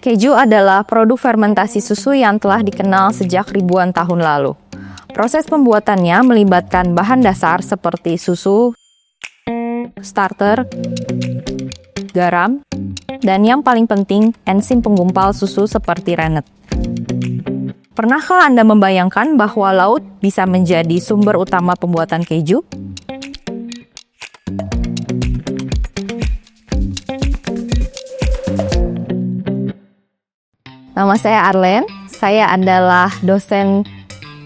Keju adalah produk fermentasi susu yang telah dikenal sejak ribuan tahun lalu. Proses pembuatannya melibatkan bahan dasar seperti susu, starter, garam, dan yang paling penting, enzim penggumpal susu seperti rennet. Pernahkah Anda membayangkan bahwa laut bisa menjadi sumber utama pembuatan keju? Nama saya Arlen, saya adalah dosen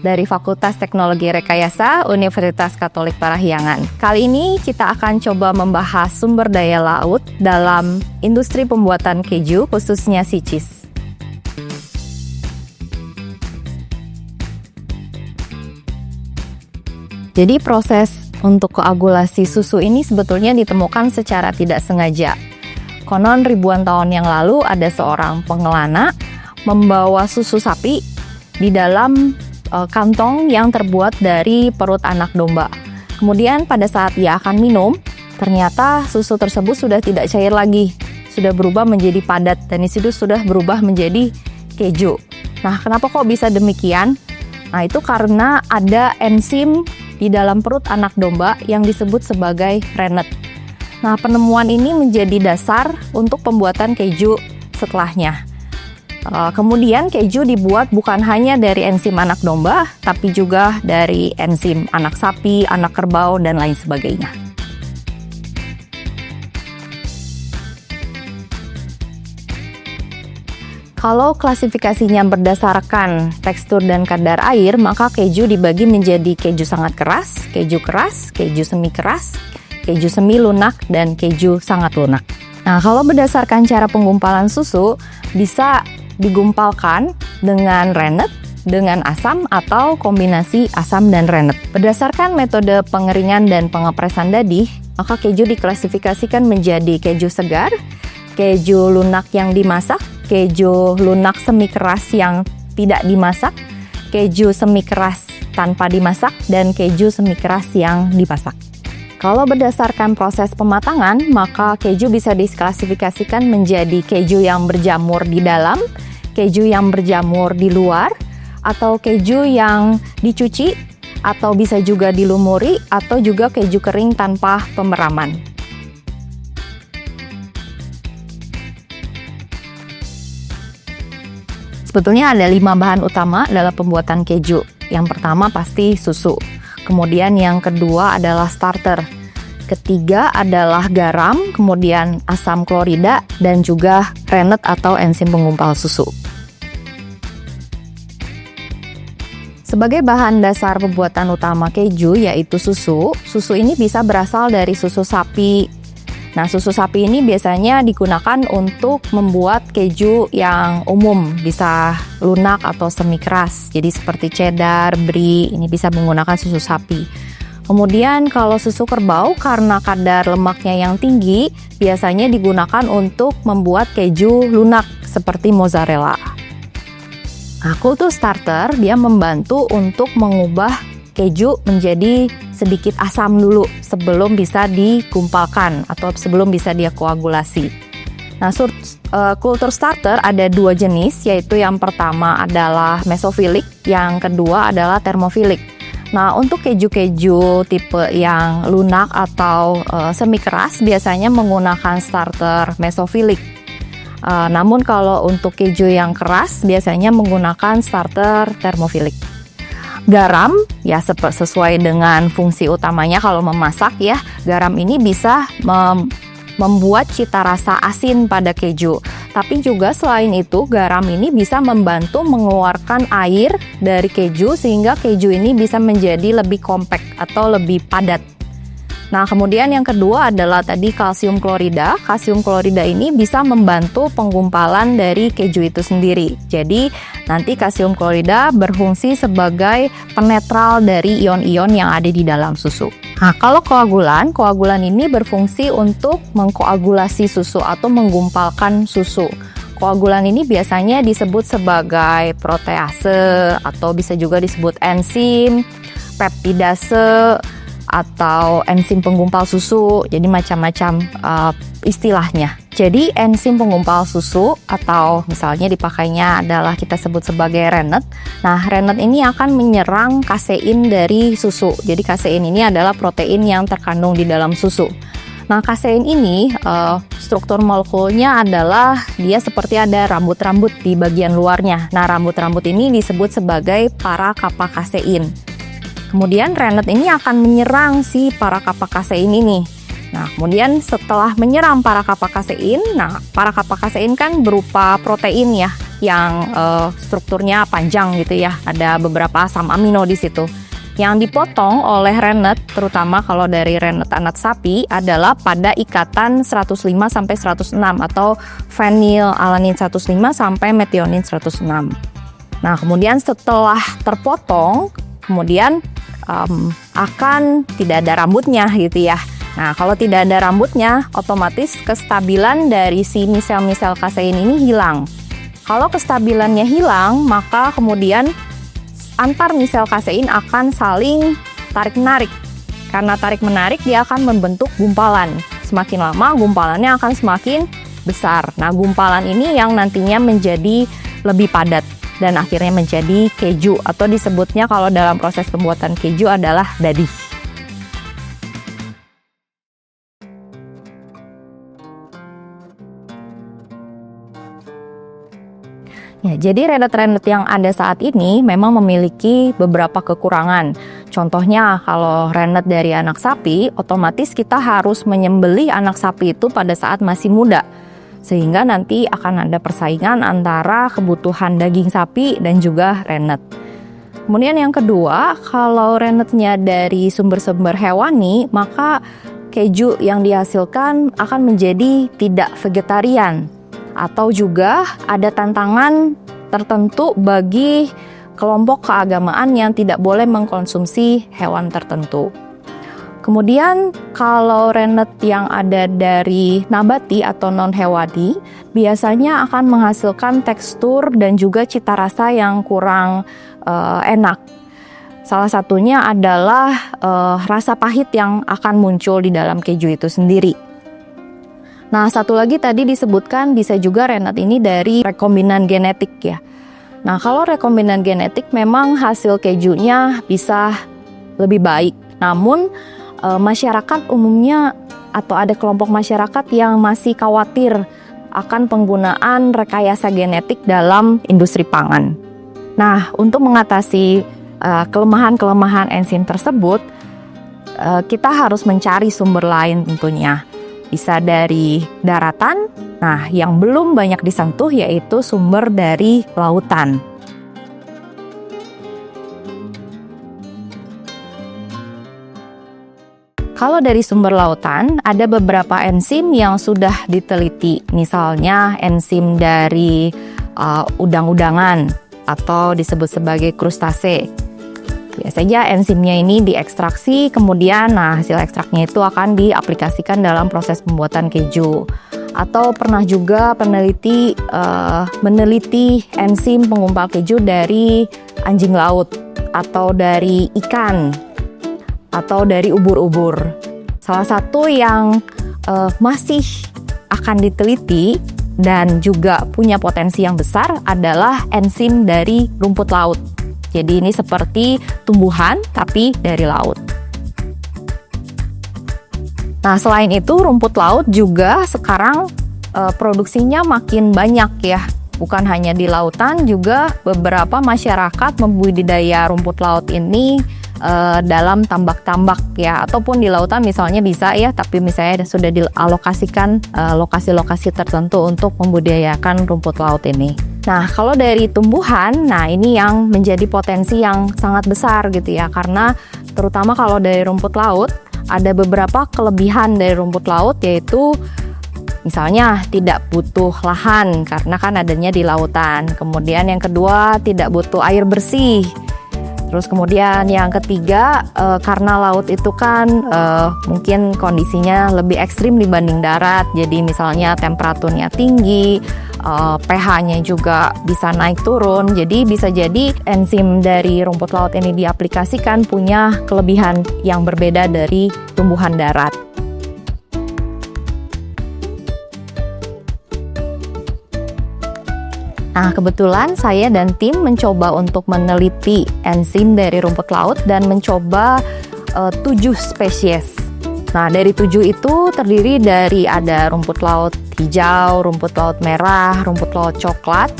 dari Fakultas Teknologi Rekayasa Universitas Katolik Parahyangan. Kali ini kita akan coba membahas sumber daya laut dalam industri pembuatan keju, khususnya sea cheese. Jadi proses untuk koagulasi susu ini sebetulnya ditemukan secara tidak sengaja. Konon ribuan tahun yang lalu ada seorang pengelana membawa susu sapi di dalam kantong yang terbuat dari perut anak domba. Kemudian pada saat ia akan minum, ternyata susu tersebut sudah tidak cair lagi, sudah berubah menjadi padat dan di situ sudah berubah menjadi keju. Nah, kenapa kok bisa demikian? Nah, itu karena ada enzim di dalam perut anak domba yang disebut sebagai rennet. Nah, penemuan ini menjadi dasar untuk pembuatan keju setelahnya. Kemudian keju dibuat bukan hanya dari enzim anak domba, tapi juga dari enzim anak sapi, anak kerbau, dan lain sebagainya. Kalau klasifikasinya berdasarkan tekstur dan kadar air, maka keju dibagi menjadi keju sangat keras, keju semi keras, keju semi lunak, dan keju sangat lunak. Nah, kalau berdasarkan cara penggumpalan susu, bisa digumpalkan dengan rennet, dengan asam, atau kombinasi asam dan rennet. Berdasarkan metode pengeringan dan pengepresan dadih, maka keju diklasifikasikan menjadi keju segar, keju lunak yang dimasak, keju lunak semi keras yang tidak dimasak, keju semi keras tanpa dimasak, dan keju semi keras yang dimasak. Kalau berdasarkan proses pematangan, maka keju bisa diklasifikasikan menjadi keju yang berjamur di dalam, keju yang berjamur di luar, atau keju yang dicuci, atau bisa juga dilumuri, atau juga keju kering tanpa pemeraman. Sebetulnya ada 5 bahan utama dalam pembuatan keju. Yang pertama pasti susu. Kemudian yang kedua adalah starter. Ketiga adalah garam, kemudian asam klorida, dan juga rennet atau enzim penggumpal susu. Sebagai bahan dasar pembuatan utama keju yaitu susu, susu ini bisa berasal dari susu sapi. Nah, susu sapi ini biasanya digunakan untuk membuat keju yang umum, bisa lunak atau semi keras. Jadi seperti cheddar, brie, ini bisa menggunakan susu sapi. Kemudian kalau susu kerbau karena kadar lemaknya yang tinggi, biasanya digunakan untuk membuat keju lunak seperti mozzarella. Nah, kultur starter dia membantu untuk mengubah keju menjadi sedikit asam dulu sebelum bisa digumpalkan atau sebelum bisa dia koagulasi. Nah, kultur starter ada 2 jenis, yaitu yang pertama adalah mesofilik, yang kedua adalah termofilik. Nah, untuk keju-keju tipe yang lunak atau semi keras biasanya menggunakan starter mesofilik. Namun kalau untuk keju yang keras biasanya menggunakan starter termofilik. Garam ya sesuai dengan fungsi utamanya kalau memasak ya, garam ini bisa membuat cita rasa asin pada keju. Tapi juga selain itu garam ini bisa membantu mengeluarkan air dari keju sehingga keju ini bisa menjadi lebih kompak atau lebih padat. Nah, kemudian yang kedua adalah tadi kalsium klorida. Kalsium klorida ini bisa membantu penggumpalan dari keju itu sendiri. Jadi, nanti kalsium klorida berfungsi sebagai penetral dari ion-ion yang ada di dalam susu. Nah, kalau koagulan ini berfungsi untuk mengkoagulasi susu atau menggumpalkan susu. Koagulan ini biasanya disebut sebagai protease atau bisa juga disebut enzim, peptidase, atau enzim penggumpal susu. Jadi macam-macam istilahnya. Jadi enzim penggumpal susu atau misalnya dipakainya adalah kita sebut sebagai rennet. Nah, rennet ini akan menyerang kasein dari susu. Jadi kasein ini adalah protein yang terkandung di dalam susu. Nah, kasein ini struktur molekulnya adalah dia seperti ada rambut-rambut di bagian luarnya. Nah, rambut-rambut ini disebut sebagai para kappa kasein. Kemudian rennet ini akan menyerang si para kappa kasein ini. Nah, kemudian setelah menyerang para kappa kasein, para kappa kasein kan berupa protein ya, yang strukturnya panjang gitu ya, ada beberapa asam amino di situ. Yang dipotong oleh rennet, terutama kalau dari rennet anak sapi, adalah pada ikatan 105 sampai 106 atau phenylalanin 105 sampai methionine 106. Nah, kemudian setelah terpotong, kemudian akan tidak ada rambutnya gitu ya. Nah, kalau tidak ada rambutnya, otomatis kestabilan dari si misel-misel kasein ini hilang. Kalau kestabilannya hilang, maka kemudian antar misel kasein akan saling tarik-menarik. Karena tarik-menarik, dia akan membentuk gumpalan. Semakin lama, gumpalannya akan semakin besar. Nah, gumpalan ini yang nantinya menjadi lebih padat dan akhirnya menjadi keju, atau disebutnya kalau dalam proses pembuatan keju adalah dadih. Ya, jadi rennet-rennet yang ada saat ini memang memiliki beberapa kekurangan. Contohnya, kalau rennet dari anak sapi, otomatis kita harus menyembelih anak sapi itu pada saat masih muda. Sehingga nanti akan ada persaingan antara kebutuhan daging sapi dan juga rennet. Kemudian yang kedua, kalau rennetnya dari sumber-sumber hewani, maka keju yang dihasilkan akan menjadi tidak vegetarian. Atau juga ada tantangan tertentu bagi kelompok keagamaan yang tidak boleh mengkonsumsi hewan tertentu. Kemudian kalau rennet yang ada dari nabati atau non-hewani biasanya akan menghasilkan tekstur dan juga cita rasa yang kurang enak. Salah satunya adalah rasa pahit yang akan muncul di dalam keju itu sendiri. Nah, satu lagi tadi disebutkan bisa juga rennet ini dari rekombinan genetik ya. Nah, kalau rekombinan genetik memang hasil kejunya bisa lebih baik. Namun, masyarakat umumnya atau ada kelompok masyarakat yang masih khawatir akan penggunaan rekayasa genetik dalam industri pangan. Nah, untuk mengatasi kelemahan-kelemahan enzim tersebut, kita harus mencari sumber lain tentunya. Bisa dari daratan, nah yang belum banyak disentuh yaitu sumber dari lautan. Kalau dari sumber lautan, ada beberapa enzim yang sudah diteliti, misalnya enzim dari udang-udangan atau disebut sebagai krustase. Biasanya enzimnya ini diekstraksi, kemudian hasil ekstraknya itu akan diaplikasikan dalam proses pembuatan keju. Atau pernah juga peneliti meneliti enzim penggumpal keju dari anjing laut atau dari ikan atau dari ubur-ubur. Salah satu yang masih akan diteliti dan juga punya potensi yang besar adalah enzim dari rumput laut. Jadi ini seperti tumbuhan tapi dari laut. Nah, selain itu rumput laut juga sekarang produksinya makin banyak ya. Bukan hanya di lautan, juga beberapa masyarakat membudidaya rumput laut ini dalam tambak-tambak ya, ataupun di lautan misalnya bisa ya, tapi misalnya sudah dialokasikan lokasi-lokasi tertentu untuk membudidayakan rumput laut ini. Nah, kalau dari tumbuhan, nah ini yang menjadi potensi yang sangat besar gitu ya, karena terutama kalau dari rumput laut, ada beberapa kelebihan dari rumput laut, yaitu misalnya tidak butuh lahan karena kan adanya di lautan. Kemudian yang kedua, tidak butuh air bersih. Terus kemudian yang ketiga, karena laut itu kan mungkin kondisinya lebih ekstrim dibanding darat. Jadi misalnya temperaturnya tinggi, pH-nya juga bisa naik turun. Jadi bisa jadi enzim dari rumput laut ini diaplikasikan punya kelebihan yang berbeda dari tumbuhan darat. Nah, kebetulan saya dan tim mencoba untuk meneliti enzim dari rumput laut dan mencoba 7 spesies. Nah, dari 7 itu terdiri dari ada rumput laut hijau, rumput laut merah, rumput laut coklat.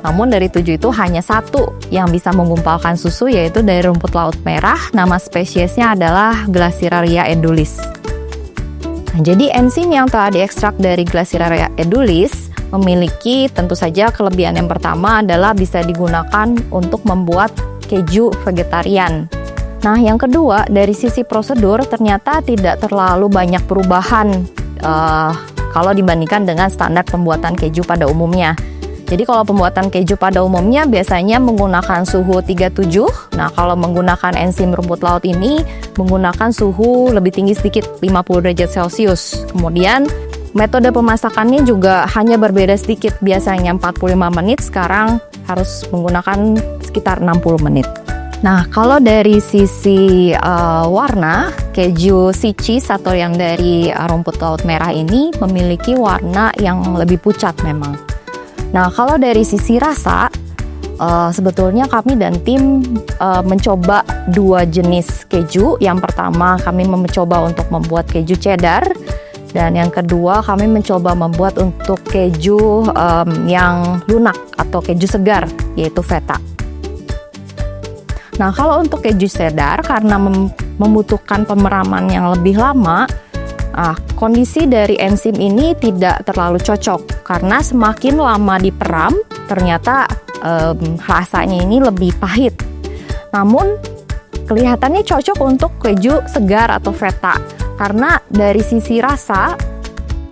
Namun dari 7 itu hanya satu yang bisa menggumpalkan susu, yaitu dari rumput laut merah. Nama spesiesnya adalah Glaciraria edulis. Nah, jadi enzim yang telah diekstrak dari Glaciraria edulis memiliki tentu saja kelebihan yang pertama adalah bisa digunakan untuk membuat keju vegetarian. Nah, yang kedua, dari sisi prosedur ternyata tidak terlalu banyak perubahan kalau dibandingkan dengan standar pembuatan keju pada umumnya. Jadi kalau pembuatan keju pada umumnya biasanya menggunakan suhu 37. Nah, kalau menggunakan enzim rumput laut ini menggunakan suhu lebih tinggi sedikit, 50 derajat Celcius. Kemudian metode pemasakannya juga hanya berbeda sedikit, biasanya 45 menit, sekarang harus menggunakan sekitar 60 menit. Nah, kalau dari sisi warna, keju sea cheese atau yang dari rumput laut merah ini memiliki warna yang lebih pucat memang. Nah, kalau dari sisi rasa, sebetulnya kami dan tim mencoba 2 jenis keju. Yang pertama kami mencoba untuk membuat keju cheddar, dan yang kedua kami mencoba membuat untuk keju yang lunak atau keju segar, yaitu feta. Nah, kalau untuk keju cheddar karena membutuhkan pemeraman yang lebih lama, kondisi dari enzim ini tidak terlalu cocok karena semakin lama diperam ternyata rasanya ini lebih pahit. Namun kelihatannya cocok untuk keju segar atau feta karena dari sisi rasa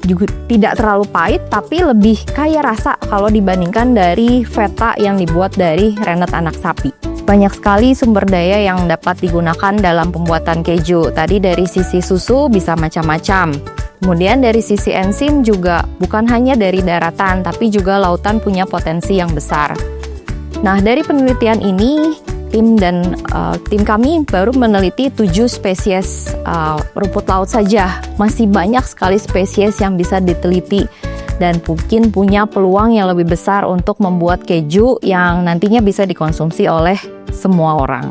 juga tidak terlalu pahit tapi lebih kaya rasa kalau dibandingkan dari feta yang dibuat dari rennet anak sapi. Banyak sekali sumber daya yang dapat digunakan dalam pembuatan keju. Tadi dari sisi susu bisa macam-macam. Kemudian dari sisi enzim juga bukan hanya dari daratan, tapi juga lautan punya potensi yang besar. Nah, dari penelitian ini, tim kami baru meneliti 7 spesies rumput laut saja. Masih banyak sekali spesies yang bisa diteliti dan mungkin punya peluang yang lebih besar untuk membuat keju yang nantinya bisa dikonsumsi oleh semua orang.